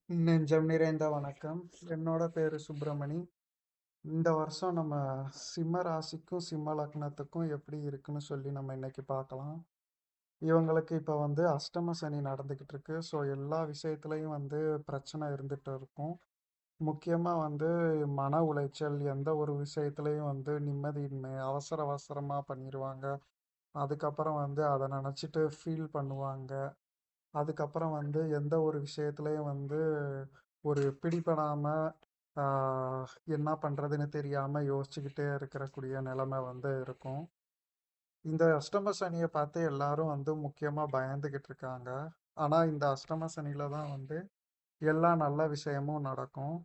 நெஞ்சம் நிறைந்த வணக்கம். என்னோட பேரு சுப்பிரமணி. இந்த வருஷம் நம்ம சிம்ம ராசிக்கும், சிம்ம லக்னத்துக்கும் எப்படி இருக்குன்னு சொல்லி நம்ம இன்னைக்கு பார்க்கலாம். இவங்களுக்கு இப்ப வந்து அஷ்டம சனி நடந்துகிட்டு இருக்கு. ஸோ எல்லா விஷயத்துலயும் வந்து பிரச்சனை இருந்துட்டு இருக்கும். முக்கியமா வந்து மன உளைச்சல், எந்த ஒரு விஷயத்துலயும் வந்து நிம்மதியின்மை, அவசர அவசரமா பண்ணிருவாங்க. அதுக்கப்புறம் வந்து அத நினைச்சிட்டு ஃபீல் பண்ணுவாங்க. அதுக்கப்புறம் வந்து எந்த ஒரு விஷயத்துலயும் வந்து ஒரு பிடிபடாம என்ன பண்றதுன்னு தெரியாம யோசிச்சுக்கிட்டே இருக்கக்கூடிய நிலைமை வந்து இருக்கும். இந்த அஷ்டம சனியை பார்த்து எல்லாரும் வந்து முக்கியமா பயந்துகிட்டு இருக்காங்க. ஆனா இந்த அஷ்டம சனியில தான் வந்து எல்லா நல்ல விஷயமும் நடக்கும்.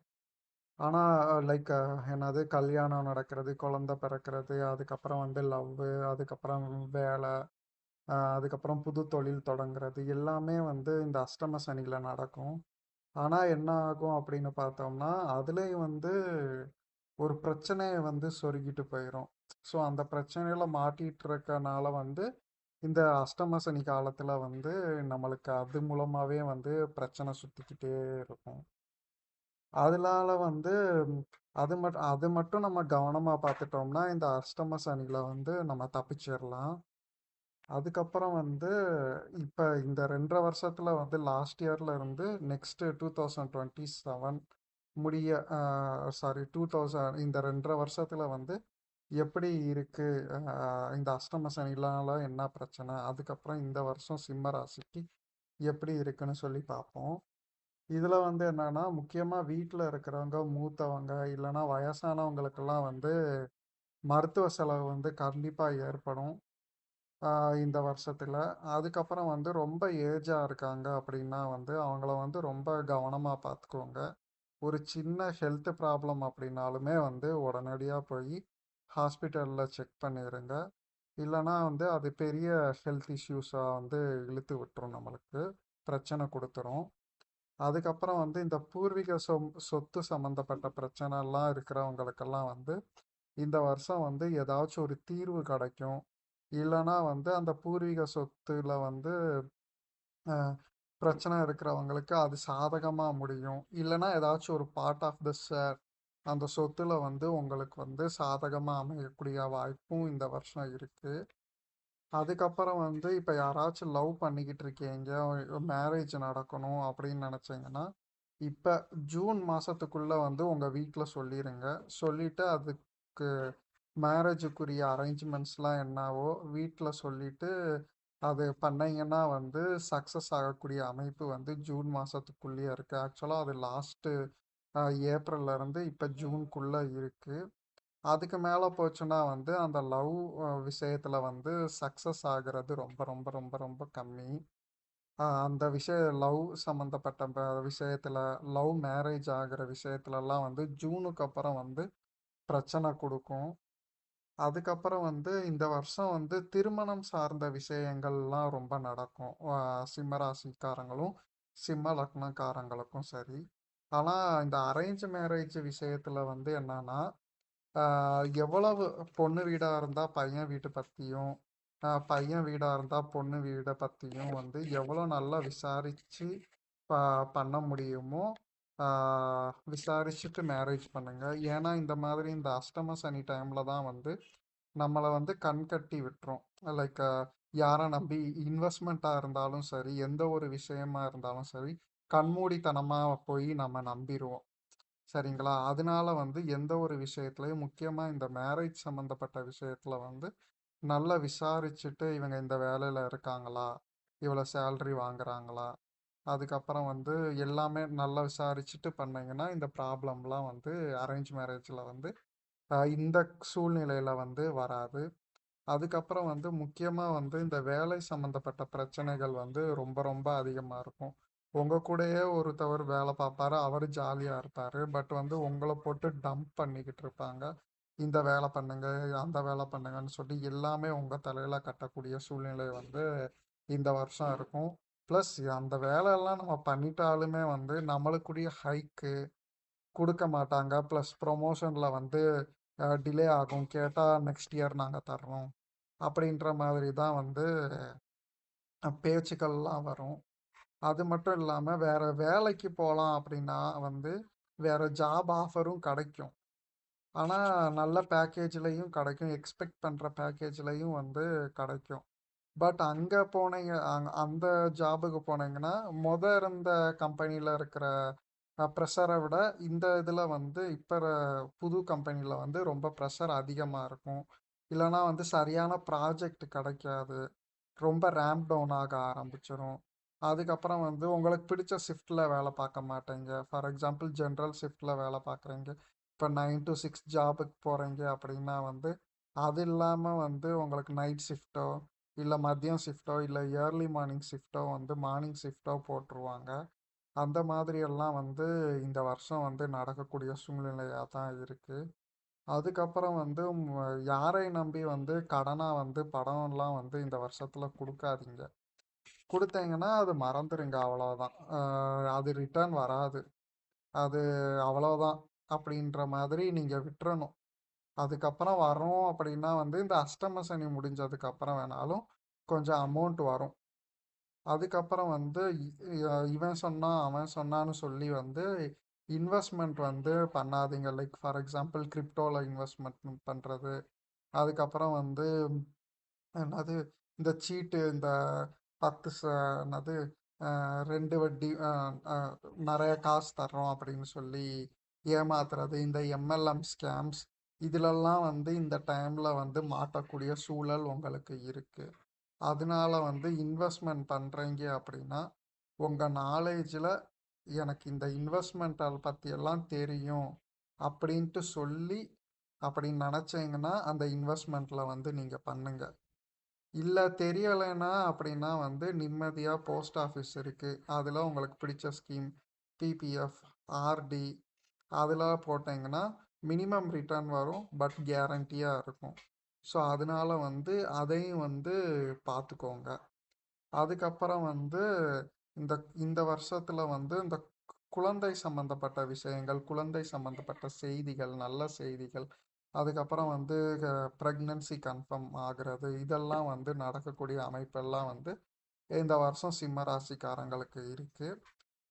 ஆனா லைக் என்னது கல்யாணம் நடக்கிறது, குழந்தை பிறக்கிறது, அதுக்கப்புறம் வந்து லவ், அதுக்கப்புறம் வேலை, அதுக்கப்புறம் புது தொழில் தொடங்குறது எல்லாமே வந்து இந்த அஷ்டம சனியில நடக்கும். ஆனா என்ன ஆகும் அப்படின்னு பார்த்தோம்னா, அதுலயும் வந்து ஒரு பிரச்சனைய வந்து சொருகிட்டு போயிரும். ஸோ அந்த பிரச்சனையில மாட்டிட்டு இருக்கனால வந்து, இந்த அஷ்டம சனி காலத்துல வந்து நம்மளுக்கு அது மூலமாவே வந்து பிரச்சனை சுத்திக்கிட்டே இருக்கும். அதனால வந்து அது மட்டும் நம்ம கவனமா பார்த்துட்டோம்னா, இந்த அஷ்டம சனியில வந்து நம்ம தப்பிச்சிரலாம். அதுக்கப்புறம் வந்து இப்ப இந்த 2 1/2 வருஷத்துல வந்து லாஸ்ட் இயர்ல இருந்து நெக்ஸ்ட் 2027 முடிய சாரி 2000 இந்த 2 1/2 வருஷத்துல வந்து எப்படி இருக்கு, இந்த அஷ்டம சனினால என்ன பிரச்சனை, அதுக்கப்புறம் இந்த வருஷம் சிம்ம ராசிக்கு எப்படி இருக்குன்னு சொல்லி பார்ப்போம். இதுல வந்து என்னன்னா முக்கியமா வீட்டில் இருக்கிறவங்க, மூத்தவங்க இல்லைன்னா வயசானவங்களுக்கெல்லாம் வந்து மருத்துவ செலவு வந்து கண்டிப்பா ஏற்படும். இந்த வருஷத்துல. அதுக்கப்புறம் வந்து ரொம்ப ஏஜா இருக்காங்க அப்படின்னா வந்து, அவங்கள வந்து ரொம்ப கவனமா பார்த்துக்கோங்க. ஒரு சின்ன ஹெல்த் ப்ராப்ளம் அப்படின்னாலுமே வந்து உடனடியா போய் ஹாஸ்பிட்டல்ல செக் பண்ணிருங்க. இல்லன்னா வந்து அது பெரிய ஹெல்த் இஷ்யூஸா வந்து இழுத்து விட்டுரும் நம்மளுக்கு. பிரச்சனை குடுத்துரும். அதுக்கப்புறம் வந்து இந்த பூர்வீக சொத்து சம்மந்தப்பட்ட பிரச்சனைலாம் இருக்கிறவங்களுக்கெல்லாம் வந்து, இந்த வருஷம் வந்து ஏதாச்சும் ஒரு தீர்வு கிடைக்கும். இல்லன்னா வந்து அந்த பூர்வீக சொத்துல வந்து அ பிரச்சனை இருக்கிறவங்களுக்கு அது சாதகமா முடியும். இல்லன்னா ஏதாச்சும் ஒரு பார்ட் ஆஃப் த ஷேர் அந்த சொத்துல வந்து உங்களுக்கு வந்து சாதகமா அமையக்கூடிய வாய்ப்பும் இந்த வருஷம் இருக்கு. அதுக்கப்புறம் வந்து இப்ப யாராச்சும் லவ் பண்ணிக்கிட்டு இருக்கீங்க, மேரேஜ் நடக்கணும் அப்படின்னு நினைச்சீங்கன்னா, இப்ப ஜூன் மாசத்துக்குள்ள வந்து உங்க வீட்ல சொல்லிருங்க. சொல்லிட்டு அதுக்கு மேரேஜுக்குரிய அரேஞ்ச்மெண்ட்ஸ்லாம் என்னவோ வீட்ல சொல்லிட்டு, அது பண்ணீங்கன்னா வந்து சக்சஸ் ஆகக்கூடிய அமைப்பு வந்து ஜூன் மாசத்துக்குள்ளயே இருக்கு. ஆக்சுவலா அது லாஸ்ட்டு ஏப்ரல்ல இருந்து இப்ப ஜூன்க்குள்ள இருக்கு. அதுக்கு மேல போச்சுன்னா வந்து அந்த லவ் விஷயத்துல வந்து சக்சஸ் ஆகுறது ரொம்ப ரொம்ப ரொம்ப ரொம்ப கம்மி. அந்த லவ் சம்மந்தப்பட்ட விஷயத்துல, லவ் மேரேஜ் ஆகுற விஷயத்துலலாம் வந்து ஜூனுக்கு அப்புறம் வந்து பிரச்சனை குடுக்கும். அதுக்கப்புறம் வந்து இந்த வருஷம் வந்து திருமணம் சார்ந்த விஷயங்கள்லாம் ரொம்ப நடக்கும். சிம்ம ராசிக்காரங்களும், சிம்ம லக்னக்காரங்களுக்கும் சரி. ஆனா இந்த அரேஞ்ச் மேரேஜ் விஷயத்துல வந்து என்னன்னா, எவ்வளவு பொண்ணு வீடா இருந்தா பையன் வீட்டு பத்தியும், பையன் வீடா இருந்தா பொண்ணு வீட பத்தியும் வந்து எவ்வளோ நல்லா விசாரிச்சு ப பண்ண முடியுமோ, விசாரிச்சுட்டு மேரேஜ் பண்ணுங்க. ஏன்னா இந்த மாதிரி இந்த அஷ்டம சனி டைம்ல தான் வந்து நம்மள வந்து கண்கட்டி விட்டுரும். லைக் யாரை நம்பி இன்வெஸ்ட்மெண்ட்டா இருந்தாலும் சரி, எந்த ஒரு விஷயமா இருந்தாலும் சரி, கண்மூடித்தனமா போய் நம்ம நம்பிருவோம். சரிங்களா? அதனால வந்து எந்த ஒரு விஷயத்துலயும் முக்கியமா இந்த மேரேஜ் சம்மந்தப்பட்ட விஷயத்துல வந்து நல்லா விசாரிச்சுட்டு இவங்க இந்த வேலையில இருக்காங்களா? இவ்வளோ சேலரி வாங்குறாங்களா? அதுக்கப்புறம் வந்து எல்லாமே நல்லா விசாரிச்சுட்டு பண்ணீங்கன்னா, இந்த ப்ராப்ளம்லாம் வந்து அரேஞ்ச் மேரேஜ்ல வந்து இந்த சூழ்நிலையில வந்து வராது. அதுக்கப்புறம் வந்து முக்கியமா வந்து இந்த வேலை சம்மந்தப்பட்ட பிரச்சனைகள் வந்து ரொம்ப ரொம்ப அதிகமா இருக்கும். உங்க கூடயே ஒருத்தவர் வேலை பார்ப்பாரு. அவரு ஜாலியா இருப்பாரு. பட் வந்து உங்கள போட்டு டம்ப் பண்ணிக்கிட்டு இருப்பாங்க. இந்த வேலை பண்ணுங்க, அந்த வேலை பண்ணுங்கன்னு சொல்லி எல்லாமே உங்க தலையில கட்டக்கூடிய சூழ்நிலை வந்து இந்த வருஷம் இருக்கும். ப்ளஸ் அந்த வேலையெல்லாம் நம்ம பண்ணிட்டாலுமே வந்து நம்மளுக்குரிய ஹைக்கு குடுக்க மாட்டாங்க. ப்ளஸ் ப்ரொமோஷன்ல வந்து டிலே ஆகும். கேட்டா நெக்ஸ்ட் இயர் நாங்க தர்றோம். அப்படின்ற மாதிரி தான் வந்து பேச்சுக்கள்லாம் வரும். அது மட்டும் இல்லாம வேற வேலைக்கு போலாம் அப்படின்னா வந்து வேற ஜாப் ஆஃபரும் கிடைக்கும். ஆனா நல்ல பேக்கேஜ்லயும் கிடைக்கும். எக்ஸ்பெக்ட் பண்ற பேக்கேஜ்லயும் வந்து கிடைக்கும். பட் அங்க போனீங்க அந்த ஜாபுக்கு போனீங்கன்னா, இருந்த கம்பெனில இருக்கிற ப்ரெஷர விட இந்த இதுல வந்து புது கம்பெனில வந்து ரொம்ப ப்ரெஷர் அதிகமா இருக்கும். இல்லன்னா வந்து சரியான ப்ராஜெக்ட் கிடைக்காது. ரொம்ப ரேம்ப் டவுன் ஆக ஆரம்பிச்சிரும். அதுக்கப்புறம் வந்து உங்களுக்கு பிடிச்ச ஷிஃப்ட்ல வேலை பார்க்க மாட்டீங்க. ஃபார் எக்ஸாம்பிள் ஜெனரல் ஷிஃப்ட்ல வேலை பார்க்குறீங்க. இப்போ 9 to 6 ஜாபுக்கு போறீங்க அப்படின்னா வந்து, அது இல்லாம வந்து உங்களுக்கு நைட் ஷிஃப்ட்டோ, இல்ல மதியம் ஷிஃப்ட்டோ, இல்ல ஏர்லி மார்னிங் ஷிஃப்ட்டோ வந்து மார்னிங் ஷிஃப்ட்டோ போட்டுருவாங்க. அந்த மாதிரி எல்லாம் வந்து இந்த வருஷம் வந்து நடக்கக்கூடிய சூழ்நிலையா தான் இருக்கு. அதுக்கப்புறம் வந்து யாரை நம்பி வந்து கடனா வந்து படம்லாம் வந்து இந்த வருஷத்துல குடுக்காதீங்க. குடுத்தீங்கன்னா அது மறந்துருங்க அவ்வளவுதான். அது ரிட்டர்ன் வராது. அது அவ்வளவுதான் அப்படின்ற மாதிரி நீங்க விட்டுறணும். அதுக்கப்புறம் வரும் அப்படின்னா வந்து இந்த அஷ்டம சனி முடிஞ்சதுக்கு அப்புறம் வேணாலும் கொஞ்சம் அமௌண்ட் வரும். அதுக்கப்புறம் வந்து இவன் சொன்னான் அவன் சொன்னான்னு சொல்லி வந்து இன்வெஸ்ட்மெண்ட் வந்து பண்ணாதீங்க. லைக் ஃபார் எக்ஸாம்பிள் கிரிப்டோல இன்வெஸ்ட்மெண்ட் பண்றது. அதுக்கப்புறம் வந்து என்னது இந்த சீட்டு இந்த 10 என்னது 2 வட்டி நிறைய காசு தர்றோம் அப்படின்னு சொல்லி ஏமாத்துறது. இந்த எம்எல்எம் ஸ்கேம்ஸ் இதுலெல்லாம் வந்து இந்த டைம்ல வந்து மாட்டக்கூடிய சூழல் உங்களுக்கு இருக்கு. அதனால வந்து இன்வெஸ்ட்மெண்ட் பண்றீங்க அப்படின்னா உங்க நாலேஜ்ல எனக்கு இந்த இன்வெஸ்ட்மெண்ட் பத்தி எல்லாம் தெரியும் அப்படின்ட்டு சொல்லி அப்படின்னு நினைச்சீங்கன்னா அந்த இன்வெஸ்ட்மெண்ட்ல வந்து நீங்க பண்ணுங்க. இல்ல தெரியலைன்னா அப்படின்னா வந்து நிம்மதியா போஸ்ட் ஆஃபீஸ் இருக்கு. அதுல உங்களுக்கு பிடிச்ச ஸ்கீம் பிபிஎஃப், ஆர்டி அதுல போட்டீங்கன்னா மினிமம் ரிட்டர்ன் வரும். பட் கேரண்டியா இருக்கும். ஸோ அதனால வந்து அதையும் வந்து பார்த்துக்கோங்க. அதுக்கப்புறம் வந்து இந்த இந்த வருஷத்துல வந்து இந்த குழந்தை சம்பந்தப்பட்ட விஷயங்கள், குழந்தை சம்பந்தப்பட்ட செய்திகள், நல்ல செய்திகள், அதுக்கப்புறம் வந்து பிரெக்னன்சி கன்ஃபார்ம் ஆகுறது, இதெல்லாம் வந்து நடக்கக்கூடிய அமைப்பெல்லாம் வந்து இந்த வருஷம் சிம்ம ராசிக்காரங்களுக்கு இருக்கு.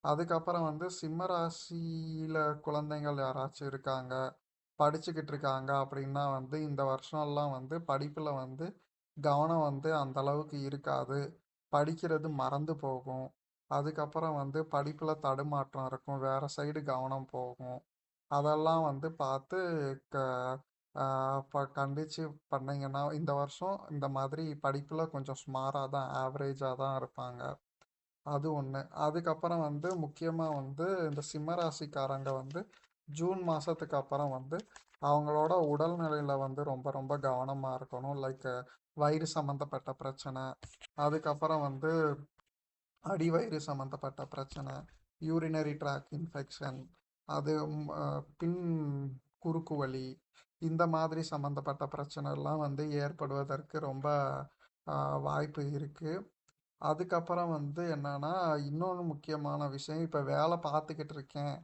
அதுக்கப்புறம் வந்து சிம்ம ராசியில குழந்தைகள் யாராச்சும் இருக்காங்க, படிச்சுக்கிட்டு இருக்காங்க அப்படின்னா வந்து இந்த வருஷம்லாம் வந்து படிப்புல வந்து கவனம் வந்து அந்த அளவுக்கு இருக்காது. படிக்கிறது மறந்து போகும். அதுக்கப்புறம் வந்து படிப்புல தடுமாற்றம் இருக்கும். வேற சைடு கவனம் போகும். அதெல்லாம் வந்து பார்த்து க கண்டிச்சு பண்ணீங்கன்னா இந்த வருஷம் இந்த மாதிரி படிப்புல கொஞ்சம் சுமாரா தான் ஆவரேஜா தான் இருப்பாங்க. அது ஒண்ணு. அதுக்கப்புறம் வந்து முக்கியமா வந்து இந்த சிம்ம ராசிக்காரங்க வந்து ஜூன் மாசத்துக்கு அப்புறம் வந்து அவங்களோட உடல்நிலையில வந்து ரொம்ப ரொம்ப கவனமா இருக்கணும். லைக் வயிறு சம்பந்தப்பட்ட பிரச்சனை, அதுக்கப்புறம் வந்து அடிவயிறு சம்பந்தப்பட்ட பிரச்சனை, யூரினரி ட்ராக் இன்ஃபெக்ஷன், அது பின் குறுக்கு வலி, இந்த மாதிரி சம்பந்தப்பட்ட பிரச்சனை எல்லாம் வந்து ஏற்படுவதற்கு ரொம்ப வாய்ப்பு இருக்கு. அதுக்கப்புறம் வந்து என்னன்னா இன்னொன்று முக்கியமான விஷயம், இப்போ வேலை பார்த்துக்கிட்டு இருக்கேன்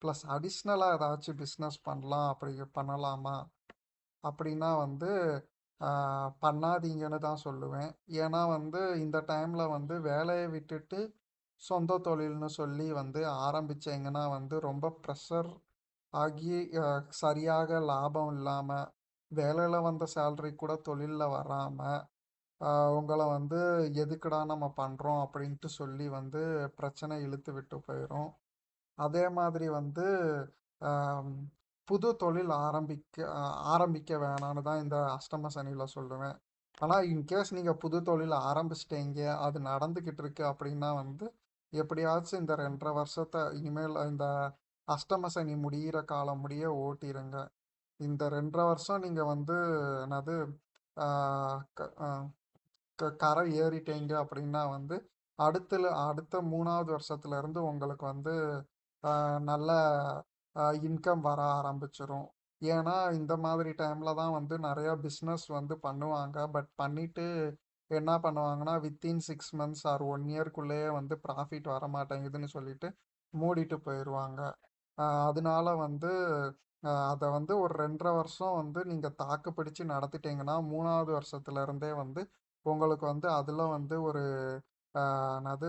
ப்ளஸ் அடிஷ்னலாக ஏதாச்சும் பிஸ்னஸ் பண்ணலாம் அப்படி பண்ணலாமா அப்படின்னா வந்து பண்ணாதீங்கன்னு தான் சொல்லுவேன். ஏன்னா வந்து இந்த டைம்ல வந்து வேலையை விட்டுட்டு சொந்த தொழில்னு சொல்லி வந்து ஆரம்பிச்சீங்கன்னா வந்து ரொம்ப ப்ரெஷர் ஆகி சரியாக லாபம் இல்லாம வேலையில வந்த சேலரி கூட தொழில்ல வராம உங்கள வந்து எதுக்குடா நம்ம பண்றோம் அப்படின்ட்டு சொல்லி வந்து பிரச்சனை இழுத்து விட்டு போயிரும். அதே மாதிரி வந்து ஆம், புது தொழில் ஆரம்பிக்க வேணான்னு தான் இந்த அஷ்டம சனியில சொல்லுவேன். ஆனா இன்கேஸ் நீங்க புது தொழில் ஆரம்பிச்சிட்டீங்க அது நடந்துகிட்டு இருக்கு அப்படின்னா வந்து எப்படியாச்சும் இந்த 2.5 வருஷத்தை இனிமேல் இந்த அஷ்டம சனி முடியிற காலம் முடிய ஓட்டிருங்க. இந்த 2.5 வருஷம் நீங்க வந்து என்னது ஆஹ் க- ஆஹ் கரை ஏறிட்டீங்க அப்படின்னா வந்து அடுத்த 3வது வருஷத்துல இருந்து உங்களுக்கு வந்து நல்ல இன்கம் வர ஆரம்பிச்சிரும். ஏன்னா இந்த மாதிரி டைம்ல தான் வந்து நிறைய பிஸ்னஸ் வந்து பண்ணுவாங்க. பட் பண்ணிட்டு என்ன பண்ணுவாங்கன்னா வித்தின் 6 மந்த்ஸ் ஆர் 1 இயர்க்குள்ளேயே வந்து ப்ராஃபிட் வர மாட்டேங்குதுன்னு சொல்லிட்டு மூடிட்டு போயிடுவாங்க. அதனால வந்து அதை வந்து ஒரு 2.5 வருஷம் வந்து நீங்கள் தாக்கு பிடிச்சு நடத்திட்டீங்கன்னா 3வது வருஷத்துல இருந்தே வந்து உங்களுக்கு வந்து அதில் வந்து ஒரு என்னது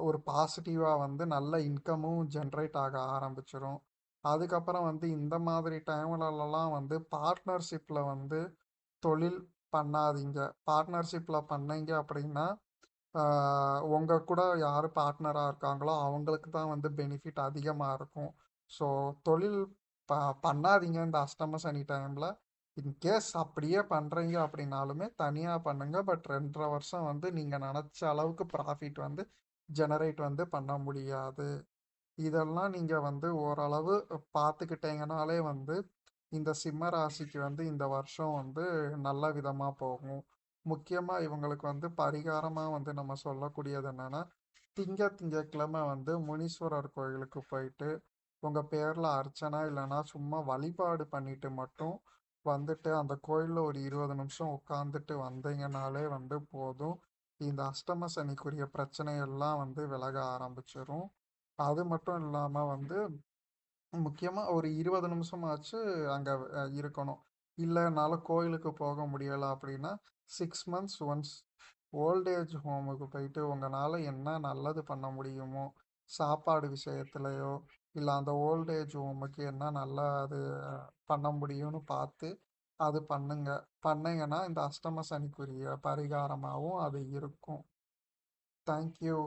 ஒரு பாசிட்டிவாக வந்து நல்ல இன்கமும் ஜென்ரேட் ஆக ஆரம்பிச்சிரும். அதுக்கப்புறம் வந்து இந்த மாதிரி டைம்லலாம் வந்து பார்ட்னர்ஷிப்பில் வந்து தொழில் பண்ணாதீங்க. பார்ட்னர்ஷிப்பில் பண்ணீங்க அப்படின்னா உங்க கூட யார் பார்ட்னராக இருக்காங்களோ அவங்களுக்கு தான் வந்து பெனிஃபிட் அதிகமாக இருக்கும். ஸோ தொழில் ப பண்ணாதீங்க இந்த அஷ்டம சனி டைமில். இன்கேஸ் அப்படியே பண்ணுறீங்க அப்படின்னாலுமே தனியாக பண்ணுங்க. பட் 2.5 வருஷம் வந்து நீங்கள் நினச்ச அளவுக்கு ப்ராஃபிட் வந்து ஜெனரேட் வந்து பண்ண முடியாது. இதெல்லாம் நீங்கள் வந்து ஓரளவு பார்த்துக்கிட்டீங்கனாலே வந்து இந்த சிம்ம ராசிக்கு வந்து இந்த வருஷம் வந்து நல்ல விதமாக போகும். முக்கியமாக இவங்களுக்கு வந்து பரிகாரமாக வந்து நம்ம சொல்லக்கூடியது என்னன்னா, திங்கட்கிழமை வந்து முனீஸ்வரர் கோயிலுக்கு போயிட்டு உங்கள் பேரில் அர்ச்சனை இல்லைன்னா சும்மா வழிபாடு பண்ணிட்டு மட்டும் வந்துட்டு அந்த கோயிலில் ஒரு 20 நிமிஷம் உட்காந்துட்டு வந்தீங்கனாலே வந்து போதும். இந்த அஷ்டம சனிக்குரிய பிரச்சனையெல்லாம் வந்து விலக ஆரம்பிச்சிரும். அது மட்டும் இல்லாமல் வந்து முக்கியமாக ஒரு 20 நிமிஷமாச்சு அங்கே இருக்கணும். இல்லை என்னால் கோயிலுக்கு போக முடியலை அப்படின்னா 6 மந்த்ஸ் ஒன்ஸ் ஓல்டேஜ் ஹோமுக்கு போயிட்டு உங்களால் என்ன நல்லது பண்ண முடியுமோ சாப்பாடு விஷயத்துலையோ இல்லை அந்த ஓல்டேஜ் ஹோமுக்கு என்ன நல்லா அது பண்ண முடியும்னு பார்த்து அது பண்ணுங்க. பண்ணீங்கன்னா இந்த அஷ்டம சனிக்குரிய பரிகாரமாகவும் அது இருக்கும். தேங்க்யூ.